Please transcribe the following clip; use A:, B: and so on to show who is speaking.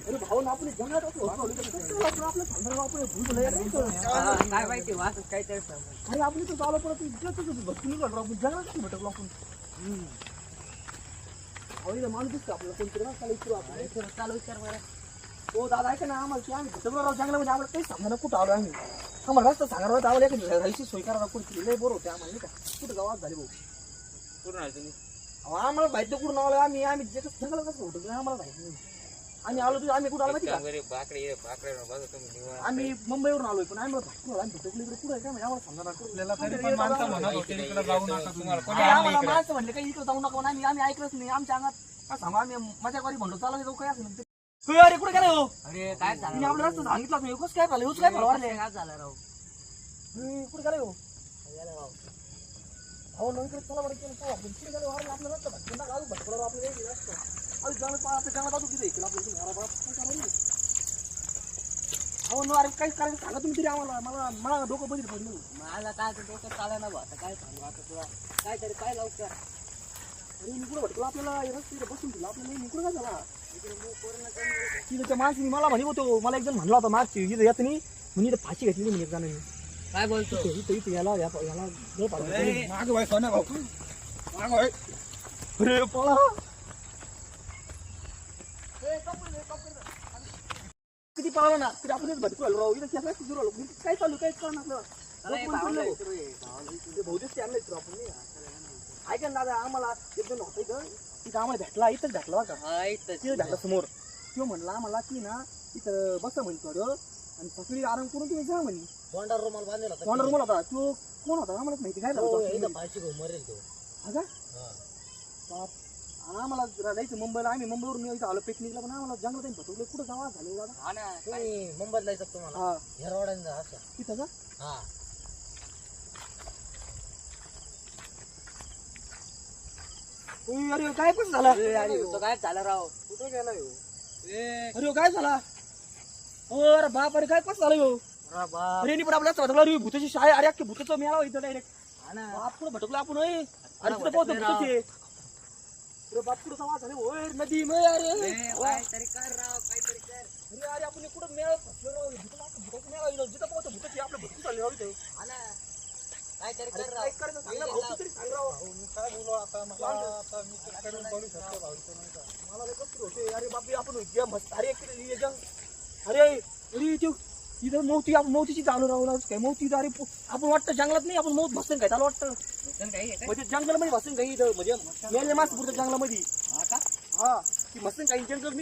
A: अरे भाऊ ना आपण जंगलात असलो आपल्या संदर्भात आपण भूल
B: काय माहिती वास काहीतरी
A: अरे आपली तर चालू पडत भक्ती निघालो आपण जंगलात भटकलो आपण आवडीला माणूस दिसतो आपल्याला कोणतरी ना चालू आपण
B: चालू विचार बरं.
A: हो दादा ऐका ना आम्हाला की आम्ही भटकलो राव जंगलामध्ये आम्हाला काही सांगणार कुठं आलो आम्ही आम्हाला रस्ता सांगणार आम्हाला एक राहायची सोय करा कुठे लय बोर होते आम्हाला नाही का कुठं गावात झाले भाऊ
C: कुठून आले तुम्ही?
A: आम्हाला माहिती कुठून आलो आम्ही जे जंगलात कसं होतं आम्हाला माहिती नाही आम्ही आलो तुझं आम्ही कुठं आलो माहिती का
C: बाकडे बघा तुम्ही निवांत.
A: आम्ही मुंबईवरून आलोय पण आम्ही भटकलो आम्ही भटकलो इकडे कुठं आहे काय आम्हाला समजा
D: आपल्याला तरी पण माणसं म्हणत होते इकडे जाऊ नका तुम्हाला कोणी
A: आम्हाला माणसं म्हणले काही इकडे जाऊ नका म्हणून आम्ही ऐकलंच नाही आमच्या अंगात काय सांगू आम्ही मजा करी म्हणलो चालू जाऊ काय असं अरे कुठे गेले हो
B: अरे काय झालं
A: मी आपला रस्ता सांगितला तुम्ही कसं काय झालं काय झालं
B: काय झालं राव
A: कुठे गेले हो हो नंतर चला बरं केलं चला कुठे गेले वारले आपला रस्ता भटकून गाव भटकलो आपल्या वेगळी रस्ता अरे जंगलात आपल्या जंगलात अजून किती ऐकलं आपलं तुम्ही काय करायला हो नो अरे काही करायचं सांगा तुम्ही तरी आम्हाला मला डोकं बदल पडलं
B: मला काय डोकं चाललं ना आता काय सांगू आता तुला काहीतरी काय लवकर
A: अरे मी कुठं भटकलो आपल्याला रस्ते बसून दिला आपल्याला मी कुठं काय झाला तिथं त्या माणसाने मला म्हणे होतो मला एकदम म्हणला होता मागची इथं येत नाही म्हणजे इथं फाशी घेतली म्हणे एकदा नाही
B: काय बोलतो
A: इथं याला लय पाडलं.
D: माग भाई सोन्या भाऊ माग भाई
A: अरे पळा किती पळाला ना तरी आपण भटकू आलो राव इथं सुरू आलो काय चालू काय कळणार आपल्याला बहुतेक आणलंय आपण नाही ऐका ना दादा आम्हाला एकदम नव्हतं इथं तिथं आम्हाला भेटला इथंच भेटला बघा तिथं भेटला समोर तो म्हणला आम्हाला की ना इथं बसा म्हणतो आणि सगळी आराम करून तुम्ही जा म्हणे
B: तोंडावर रुमाल बांधलेला होता.
A: कोणाला बोला तो कोण होता आम्हाला माहिती काय झालं
B: फाशी घेऊन मरेल तो
A: आम्हाला जायचं मुंबईला आम्ही मुंबईवरून इथं आलो पिकनिकला पण आम्हाला जंगलात भटकलो कुठं जावा झालं दादा
B: हा ना तुम्ही मुंबईत जायचं तुम्हाला
A: हा
B: हेरवाड्यांना असं
A: तिथं का
B: हा
A: अरे काय पण झालं
B: तो काय झालं राव
A: कुठं गेला अरे काय झाला अरे बाप अरे काय कसं झालं ह्यो? अरे पण आपल्या स्वतःला भूताची शाळा अरे अख्खे भूताचं मिळाला इथं डायरेक्ट बाप पुढे भटकलो आपण होय अरे तिथं पोहोचतो भूताचे अरे बाप पुढे सवा झाले होय नदी मय अरे
B: काहीतरी कर राव काहीतरी कर
A: अरे अरे आपण कुठं मेळ फसलो राव भूताचं मेळा जिथं पोहोचतो भूताची आपलं भूत चालले राव इथे
B: हा ना काहीतरी
A: अरे
B: कर
A: काय
B: राव
A: करायचं सांग ना भाऊ तू तरी सांग राव
D: मी काय बोलू आता मला आता मी करून बोलू शकतो भाऊचं नाही का
A: मला लय कसं होते अरे बापरे आपण होते मस्त अरे अरे अरे तू इथं मौती आपण मौतीची चालू राहू काय मौती अरे आपण वाटतं जंगलात नाही आपण मौत भसन काय त्याला वाटतं म्हणजे जंगलमध्ये भसन काही इथं म्हणजे मेले मास पुढचं जंगलामध्ये
B: हा का
A: हा ती मसन काही जंगल मी